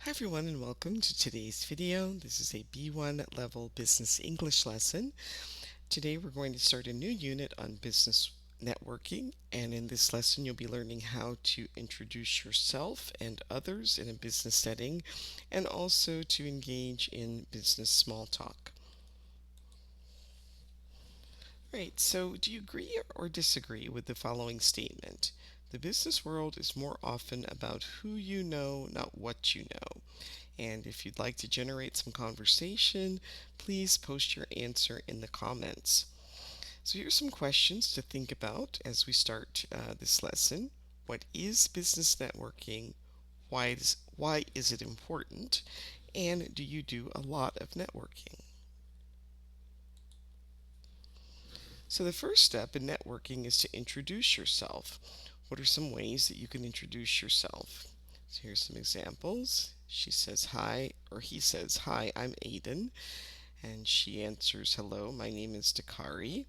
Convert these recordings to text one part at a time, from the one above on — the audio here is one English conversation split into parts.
Hi everyone and welcome to today's video. This is a B1 level business English lesson. Today we're going to start a new unit on business networking, and in this lesson you'll be learning how to introduce yourself and others in a business setting and also to engage in business small talk. Right, so do you agree or disagree with the following statement? The business world is more often about who you know, not what you know. And if you'd like to generate some conversation, please post your answer in the comments. So here's some questions to think about as we start this lesson. What is business networking? Why is it important? And do you do a lot of networking? So the first step in networking is to introduce yourself. What are some ways that you can introduce yourself? So here's some examples. She says hi, or he says, "Hi, I'm Aiden." And she answers, "Hello, my name is Dakari."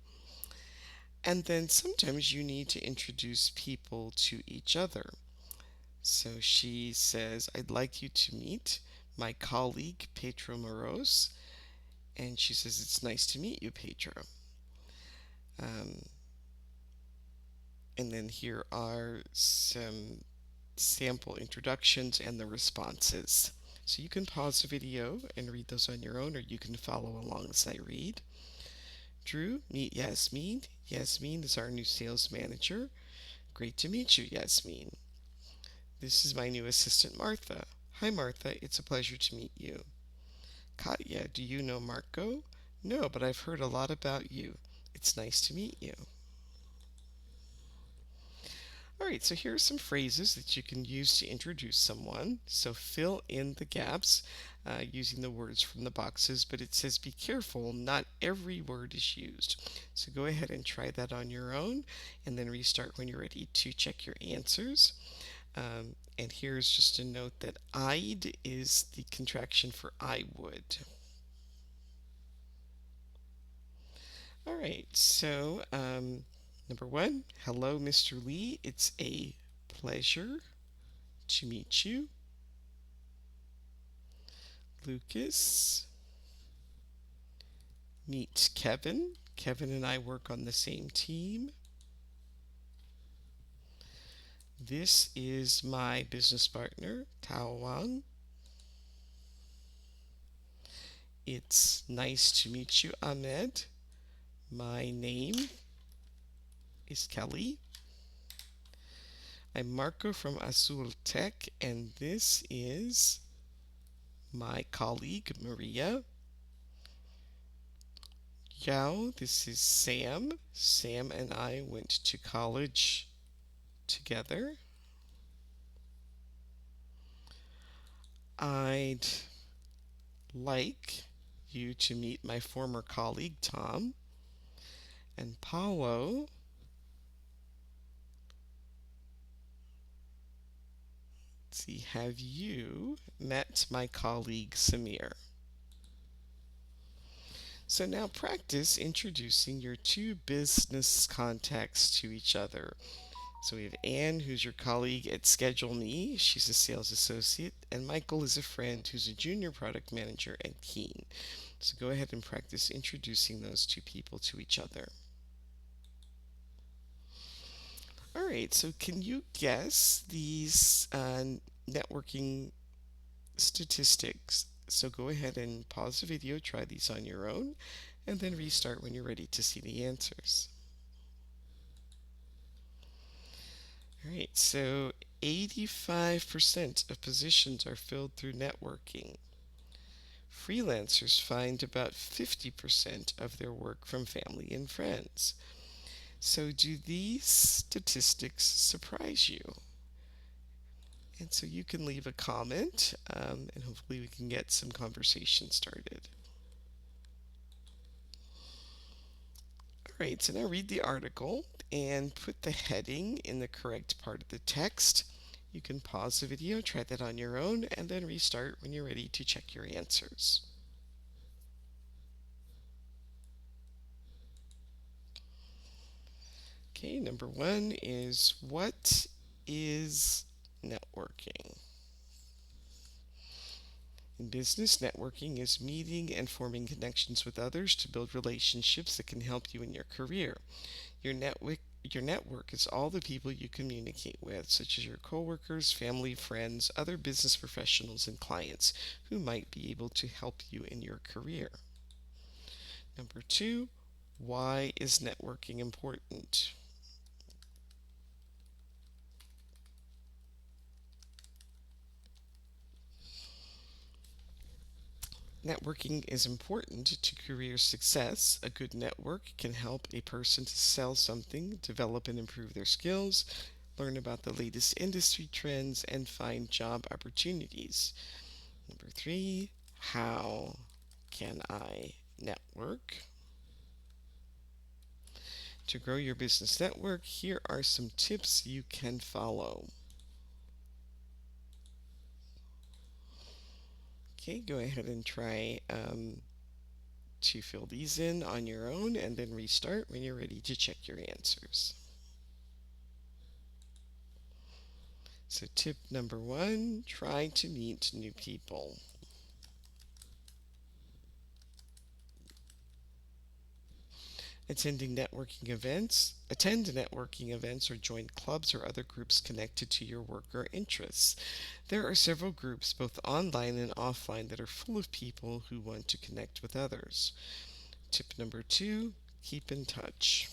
And then sometimes you need to introduce people to each other. So she says, "I'd like you to meet my colleague, Pedro Moros." And she says, "It's nice to meet you, Pedro." Um, and then here are some sample introductions and the responses. So you can pause the video and read those on your own, or you can follow along as I read. Drew, meet Yasmin. Yasmin is our new sales manager. Great to meet you, Yasmin. This is my new assistant, Martha. Hi, Martha. It's a pleasure to meet you. Katya, do you know Marco? No, but I've heard a lot about you. It's nice to meet you. All right, so here are some phrases that you can use to introduce someone. So fill in the gaps using the words from the boxes, but it says be careful, not every word is used. So go ahead and try that on your own and then restart when you're ready to check your answers. And here's just a note that I'd is the contraction for I would. All right, so number one, hello, Mr. Lee. It's a pleasure to meet you. Lucas, meet Kevin. Kevin and I work on the same team. This is my business partner, Tao Wang. It's nice to meet you, Ahmed. My name is Kelly. I'm Marco from Azul Tech, and this is my colleague, Maria. Yao, this is Sam. Sam and I went to college together. I'd like you to meet my former colleague, Tom. And Paulo, let's see, have you met my colleague, Samir? So now practice introducing your two business contacts to each other. So we have Anne, who's your colleague at Schedule Me. She's a sales associate. And Michael is a friend who's a junior product manager at Keen. So go ahead and practice introducing those two people to each other. All right, so can you guess these networking statistics? So go ahead and pause the video, try these on your own, and then restart when you're ready to see the answers. All right, so 85% of positions are filled through networking. Freelancers find about 50% of their work from family and friends. So do these statistics surprise you? And so you can leave a comment, and hopefully we can get some conversation started. All right, so now read the article and put the heading in the correct part of the text. You can pause the video, try that on your own, and then restart when you're ready to check your answers. Okay, number one is what is networking? In business, networking is meeting and forming connections with others to build relationships that can help you in your career. Your network is all the people you communicate with, such as your coworkers, family, friends, other business professionals, and clients who might be able to help you in your career. Number two, why is networking important? Networking is important to career success. A good network can help a person to sell something, develop and improve their skills, learn about the latest industry trends, and find job opportunities. Number three, how can I network? To grow your business network, here are some tips you can follow. Okay, go ahead and try to fill these in on your own and then restart when you're ready to check your answers. So, tip number one, try to meet new people. Attend networking events or join clubs or other groups connected to your work or interests. There are several groups, both online and offline, that are full of people who want to connect with others. Tip number two, keep in touch.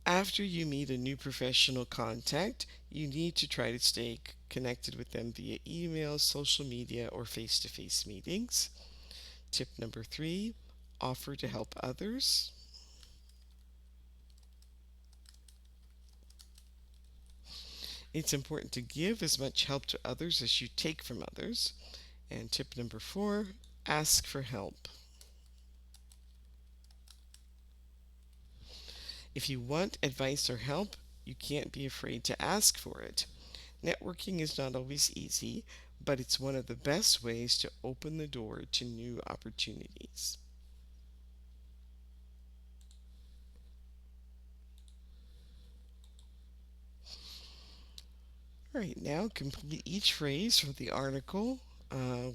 After you meet a new professional contact, you need to try to stay connected with them via email, social media, or face to face meetings. Tip number three, offer to help others. It's important to give as much help to others as you take from others. And tip number four, ask for help. If you want advice or help, you can't be afraid to ask for it. Networking is not always easy, but it's one of the best ways to open the door to new opportunities. All right, now complete each phrase from the article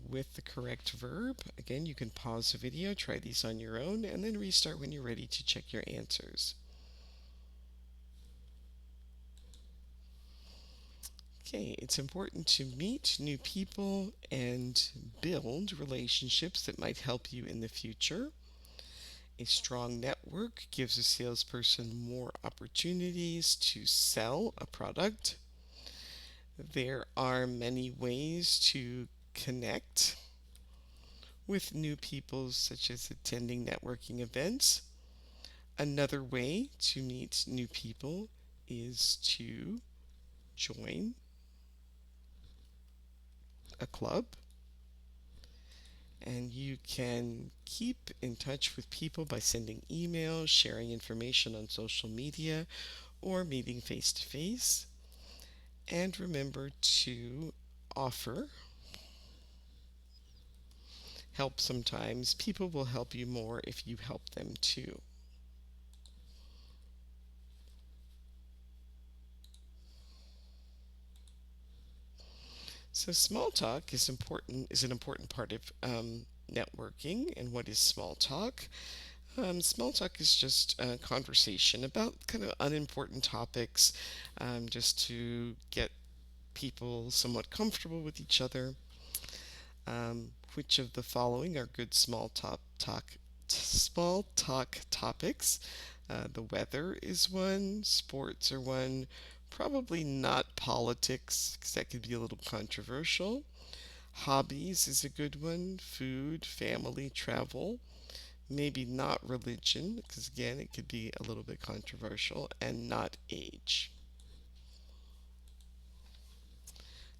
with the correct verb. Again, you can pause the video, try these on your own, and then restart when you're ready to check your answers. Okay, it's important to meet new people and build relationships that might help you in the future. A strong network gives a salesperson more opportunities to sell a product. There are many ways to connect with new people, such as attending networking events. Another way to meet new people is to join a club, and you can keep in touch with people by sending emails, sharing information on social media, or meeting face to face. And remember to offer help sometimes. People will help you more if you help them too. So small talk is an important part of networking. And what is small talk? Small talk is just a conversation about kind of unimportant topics, just to get people somewhat comfortable with each other. Which of the following are good small talk topics? The weather is one, sports are one, probably not politics because that could be a little controversial. Hobbies is a good one, food, family, travel. Maybe not religion because again it could be a little bit controversial, and not age.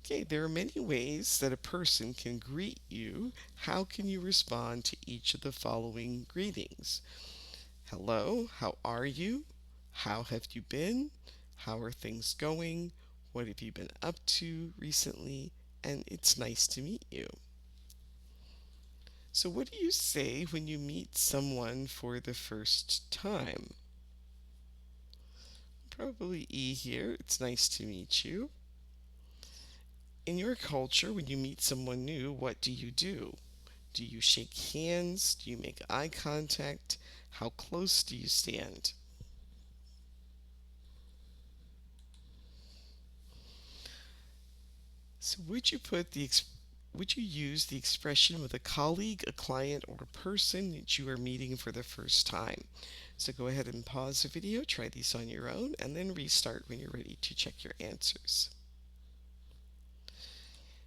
Okay, there are many ways that a person can greet you. How can you respond to each of the following greetings? Hello, how are you? How have you been? How are things going? What have you been up to recently? And it's nice to meet you. So, what do you say when you meet someone for the first time? Probably E here. It's nice to meet you. In your culture, when you meet someone new, what do you do? Do you shake hands? Do you make eye contact? How close do you stand? So would you use the expression with a colleague, a client, or a person that you are meeting for the first time? So go ahead and pause the video, try these on your own, and then restart when you're ready to check your answers.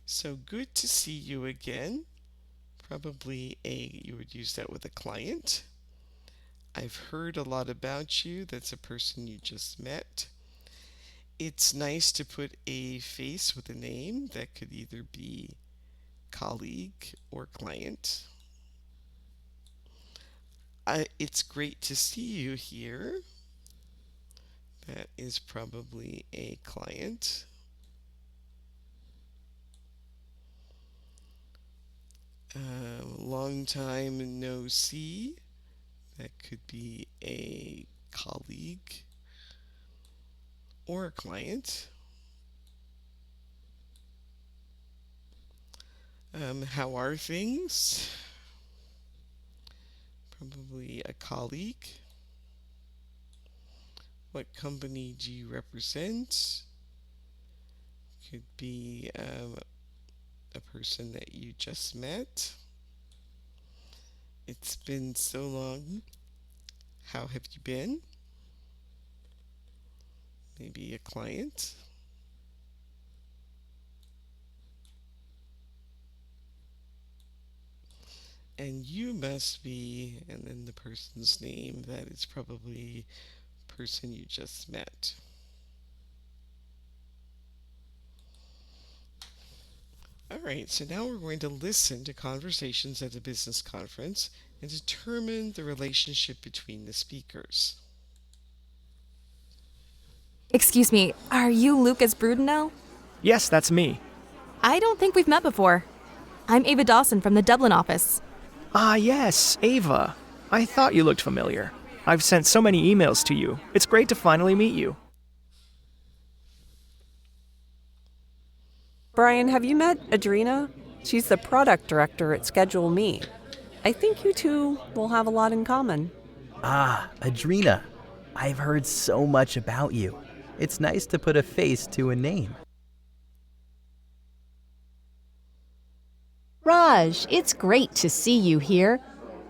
So good to see you again. Probably you would use that with a client. I've heard a lot about you. That's a person you just met. It's nice to put a face with a name. That could either be colleague or client. It's great to see you here. That is probably a client. Long time no see. That could be a colleague or a client. How are things? Probably a colleague. What company do you represent? Could be a person that you just met. It's been so long. How have you been? Maybe a client. And you must be, and then the person's name. That is probably the person you just met. All right, so now we're going to listen to conversations at a business conference and determine the relationship between the speakers. Excuse me, are you Lucas Brudenell? Yes, that's me. I don't think we've met before. I'm Ava Dawson from the Dublin office. Ah, yes, Ava. I thought you looked familiar. I've sent so many emails to you. It's great to finally meet you. Brian, have you met Adrina? She's the product director at Schedule Me. I think you two will have a lot in common. Ah, Adrina. I've heard so much about you. It's nice to put a face to a name. Raj, it's great to see you here.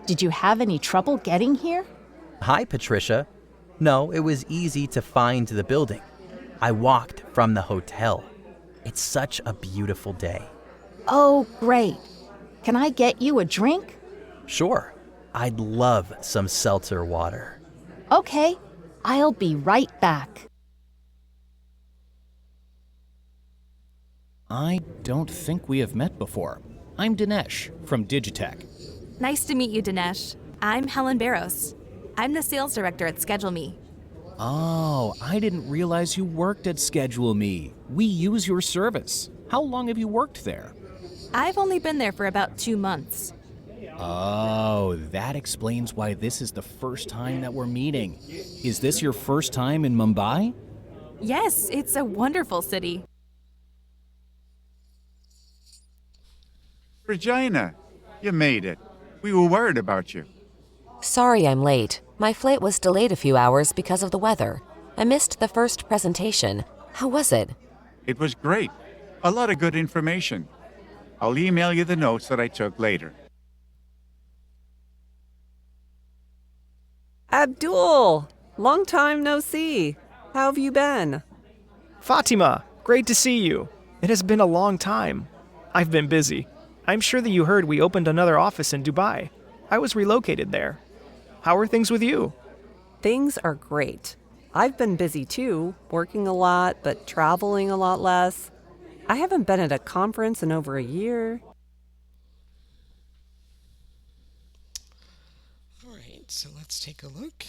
Did you have any trouble getting here? Hi, Patricia. No, it was easy to find the building. I walked from the hotel. It's such a beautiful day. Oh, great. Can I get you a drink? Sure, I'd love some seltzer water. Okay, I'll be right back. I don't think we have met before. I'm Dinesh from Digitech. Nice to meet you, Dinesh. I'm Helen Barros. I'm the sales director at Schedule Me. Oh, I didn't realize you worked at Schedule Me. We use your service. How long have you worked there? I've only been there for about 2 months. Oh, that explains why this is the first time that we're meeting. Is this your first time in Mumbai? Yes, it's a wonderful city. Regina, you made it. We were worried about you. Sorry I'm late. My flight was delayed a few hours because of the weather. I missed the first presentation. How was it? It was great. A lot of good information. I'll email you the notes that I took later. Abdul, long time no see. How have you been? Fatima, great to see you. It has been a long time. I've been busy. I'm sure that you heard we opened another office in Dubai. I was relocated there. How are things with you? Things are great. I've been busy too, working a lot, but traveling a lot less. I haven't been at a conference in over a year. All right, so let's take a look.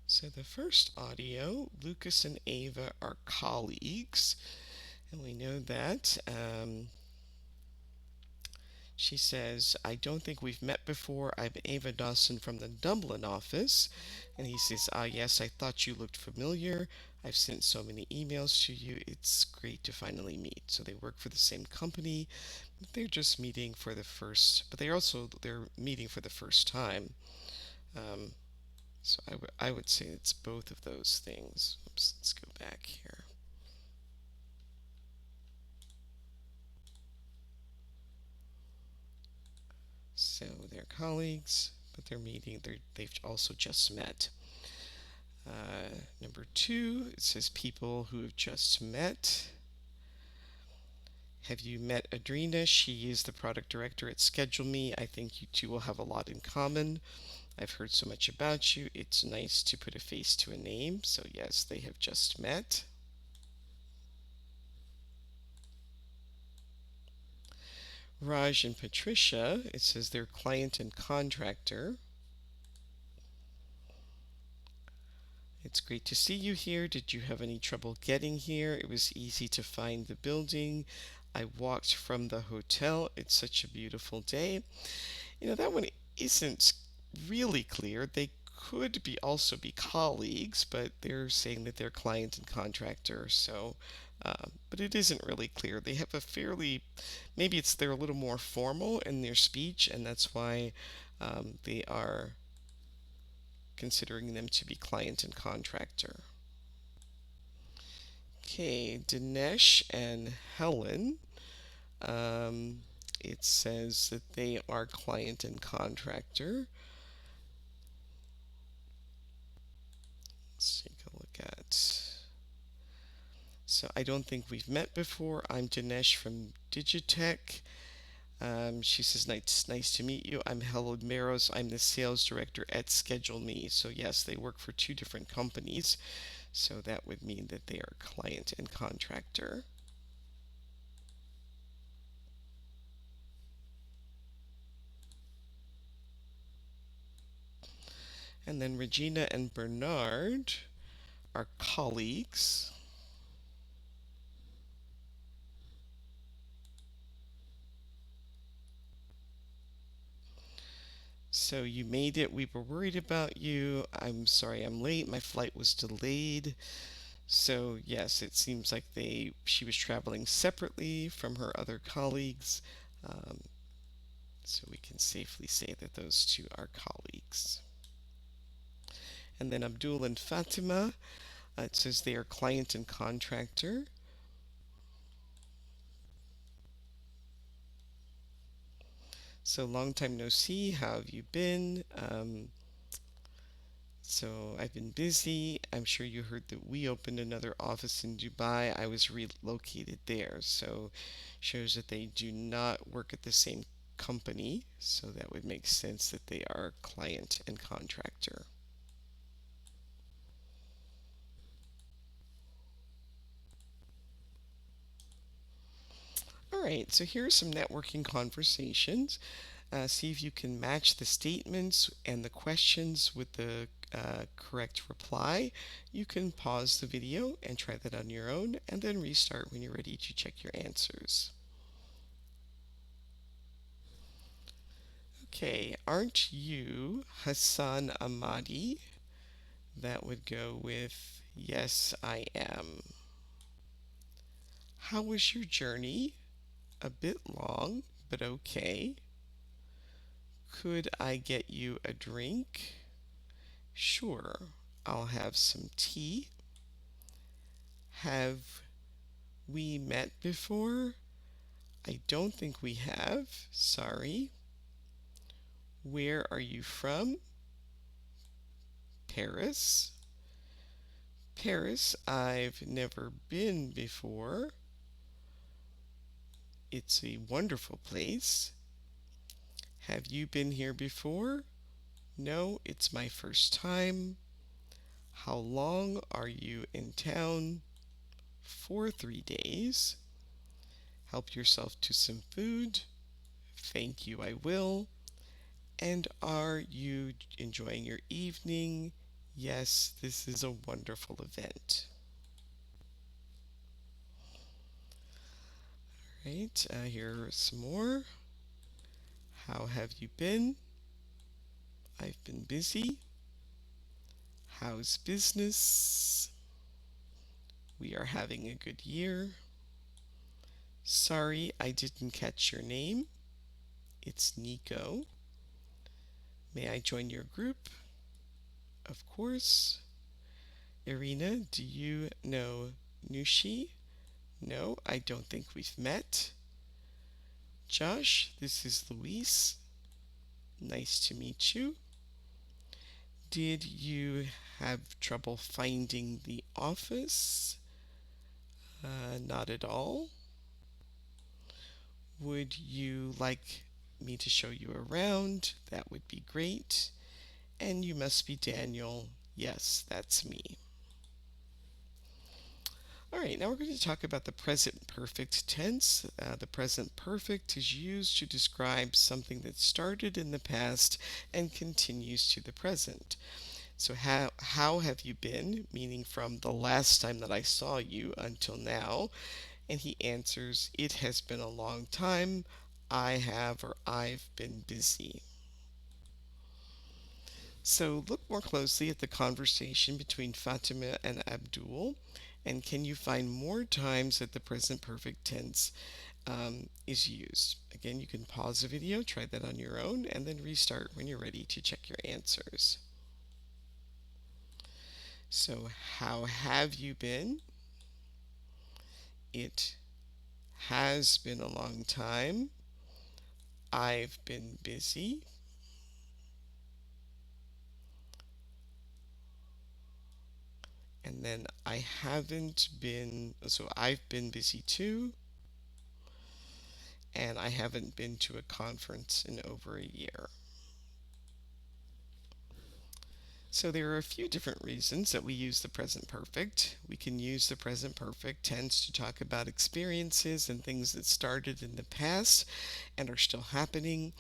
So the first audio, Lucas and Ava are colleagues, and we know that. She says, I don't think we've met before. I'm Ava Dawson from the Dublin office. And he says, yes, I thought you looked familiar. I've sent so many emails to you. It's great to finally meet. So they work for the same company, but they're just meeting for the first, but they're meeting for the first time. Um, so I would say it's both of those things. Oops, let's go back here. So they're colleagues, but they're meeting. They've also just met. Number two, it says people who have just met. Have you met Adrina? She is the product director at Schedule Me. I think you two will have a lot in common. I've heard so much about you. It's nice to put a face to a name. So yes, they have just met. Raj and Patricia, it says they're client and contractor. It's great to see you here. Did you have any trouble getting here? It was easy to find the building. I walked from the hotel. It's such a beautiful day. That one isn't really clear. They could also be colleagues, but they're saying that they're client and contractor. So, but it isn't really clear. They have maybe they're a little more formal in their speech, and that's why they are considering them to be client and contractor. Okay, Dinesh and Helen. It says that they are client and contractor. Let's take a look at. So I don't think we've met before. I'm Dinesh from Digitech. She says, nice to meet you. I'm Helen Maros. I'm the sales director at Schedule Me. So yes, they work for two different companies. So that would mean that they are client and contractor. And then Regina and Bernard are colleagues. So you made it. We were worried about you. I'm sorry I'm late. My flight was delayed. So yes, it seems like she was traveling separately from her other colleagues. Um, so we can safely say that those two are colleagues. And then Abdul and Fatima, it says they are client and contractor. So long time no see. How have you been? So I've been busy. I'm sure you heard that we opened another office in Dubai. I was relocated there. So shows that they do not work at the same company. So that would make sense that they are client and contractor. All right, so here are some networking conversations. See if you can match the statements and the questions with the correct reply. You can pause the video and try that on your own, and then restart when you're ready to check your answers. Okay, aren't you Hassan Ahmadi? That would go with yes, I am. How was your journey? A bit long, but okay. Could I get you a drink? Sure, I'll have some tea. Have we met before? I don't think we have. Sorry. Where are you from? Paris. Paris, I've never been before. It's a wonderful place. Have you been here before? No, it's my first time. How long are you in town? For 3 days. Help yourself to some food. Thank you, I will. And are you enjoying your evening? Yes, this is a wonderful event. All right, here are some more. How have you been? I've been busy. How's business? We are having a good year. Sorry I didn't catch your name. It's Nico. May I join your group? Of course. Irina, do you know Nushi? No, I don't think we've met. Josh, this is Luis. Nice to meet you. Did you have trouble finding the office? Not at all. Would you like me to show you around? That would be great. And you must be Daniel. Yes, that's me. All right, now we're going to talk about the present perfect tense. The present perfect is used to describe something that started in the past and continues to the present. So how have you been, meaning from the last time that I saw you until now? And he answers, it has been a long time. I have or I've been busy. So look more closely at the conversation between Fatima and Abdul, and can you find more times that the present perfect tense is used? Again, you can pause the video, try that on your own, and then restart when you're ready to check your answers. So how have you been? It has been a long time. I've been busy. And then I haven't been, so I've been busy too. And I haven't been to a conference in over a year. So there are a few different reasons that we use the present perfect. We can use the present perfect tense to talk about experiences and things that started in the past and are still happening.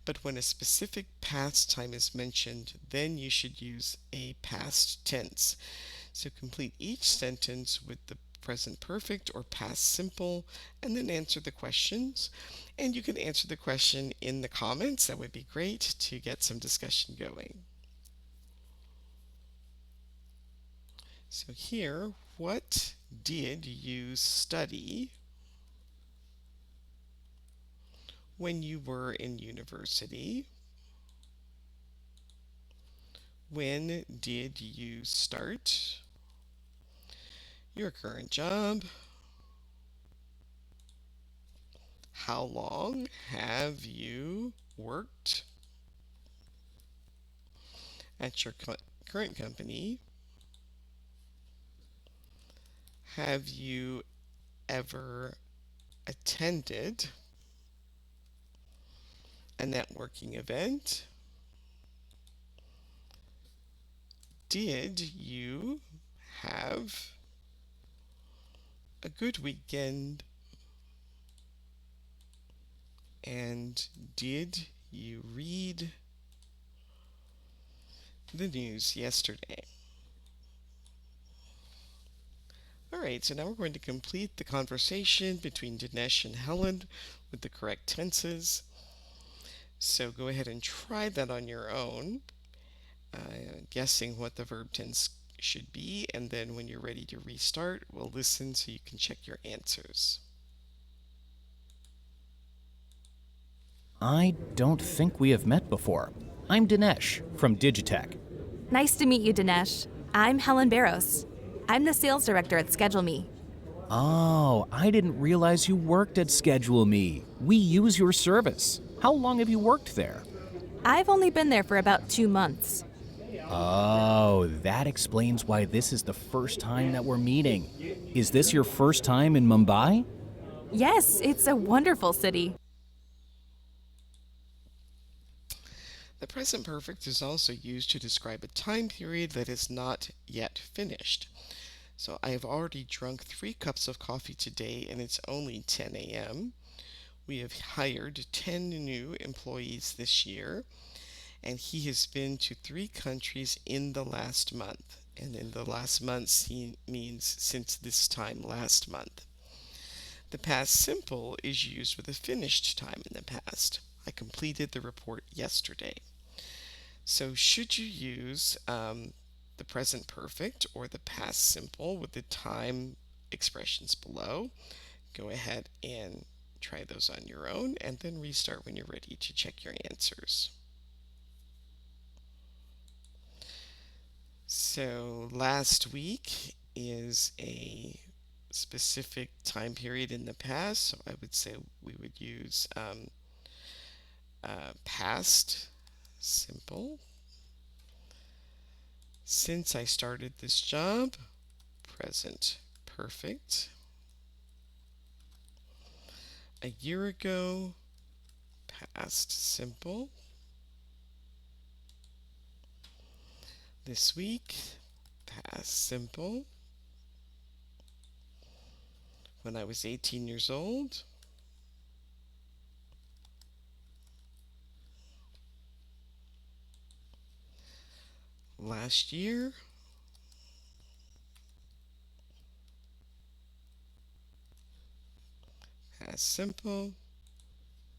But when a specific past time is mentioned, then you should use a past tense. So complete each sentence with the present perfect or past simple and then answer the questions. And you can answer the question in the comments. That would be great to get some discussion going. So here, what did you study when you were in university? When did you start your current job? How long have you worked at your current company? Have you ever attended a networking event? Did you have a good weekend? And did you read the news yesterday? Alright, so now we're going to complete the conversation between Dinesh and Helen with the correct tenses. So go ahead and try that on your own, guessing what the verb tense should be, and then when you're ready to restart, we'll listen so you can check your answers. I don't think we have met before. I'm Dinesh from Digitech. Nice to meet you, Dinesh. I'm Helen Barros. I'm the sales director at Schedule Me. Oh, I didn't realize you worked at Schedule Me. We use your service. How long have you worked there? I've only been there for about 2 months. Oh, that explains why this is the first time that we're meeting. Is this your first time in Mumbai? Yes, it's a wonderful city. The present perfect is also used to describe a time period that is not yet finished. So I have already drunk 3 cups of coffee today and it's only 10 a.m. We have hired 10 new employees this year, and he has been to 3 countries in the last month. And in the last month he means since this time last month. The past simple is used with a finished time in the past. I completed the report yesterday. So should you use the present perfect or the past simple with the time expressions below? Go ahead and try those on your own and then restart when you're ready to check your answers. So last week is a specific time period in the past, so I would say we would use past simple. Since I started this job, present perfect. A year ago, past simple. This week, past simple. When I was 18 years old, last year, past simple.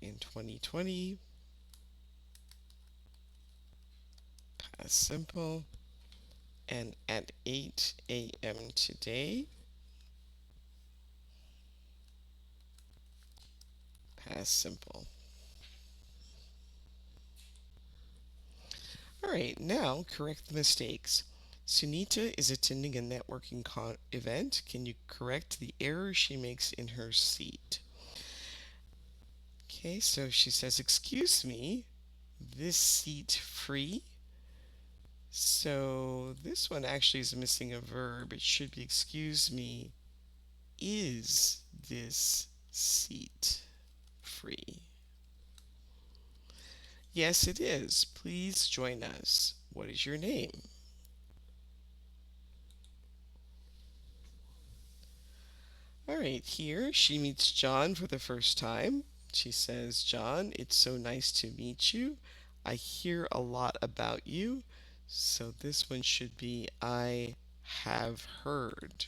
In 2020, past simple. And at 8 a.m. today, past simple. All right, now correct the mistakes. Sunita is attending a networking event. Can you correct the error she makes in her seat? Okay, so she says, excuse me, this seat free? So this one actually is missing a verb. It should be, excuse me, is this seat free? Yes, it is. Please join us. What is your name? All right, here she meets John for the first time. She says, John, it's so nice to meet you. I hear a lot about you. So this one should be, I have heard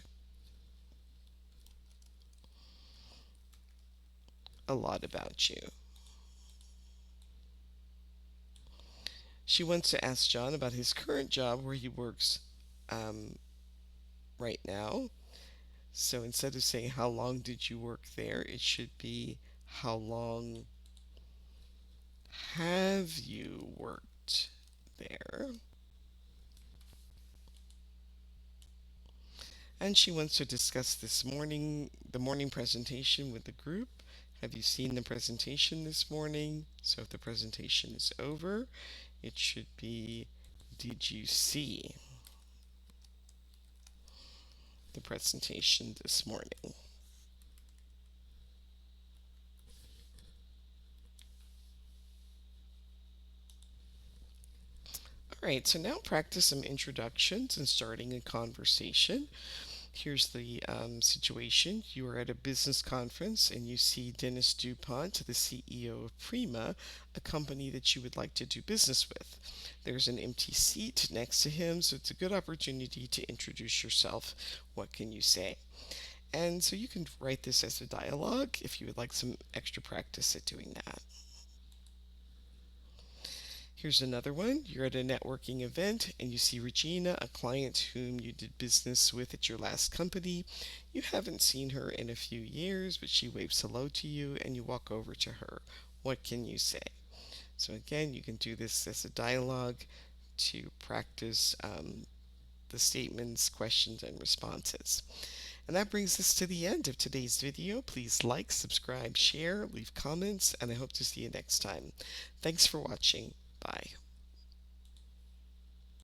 a lot about you. She wants to ask John about his current job where he works right now. So instead of saying, how long did you work there, it should be, how long have you worked there? And she wants to discuss the morning presentation with the group. Have you seen the presentation this morning? So if the presentation is over, it should be, did you see the presentation this morning? All right, so now practice some introductions and starting a conversation. Here's the situation. You are at a business conference and you see Dennis DuPont, the CEO of Prima, a company that you would like to do business with. There's an empty seat next to him, so it's a good opportunity to introduce yourself. What can you say? And so you can write this as a dialogue if you would like some extra practice at doing that. Here's another one. You're at a networking event and you see Regina, a client whom you did business with at your last company. You haven't seen her in a few years, but she waves hello to you and you walk over to her. What can you say? So again, you can do this as a dialogue to practice the statements, questions, and responses. And that brings us to the end of today's video. Please like, subscribe, share, leave comments, and I hope to see you next time. Thanks for watching. Bye.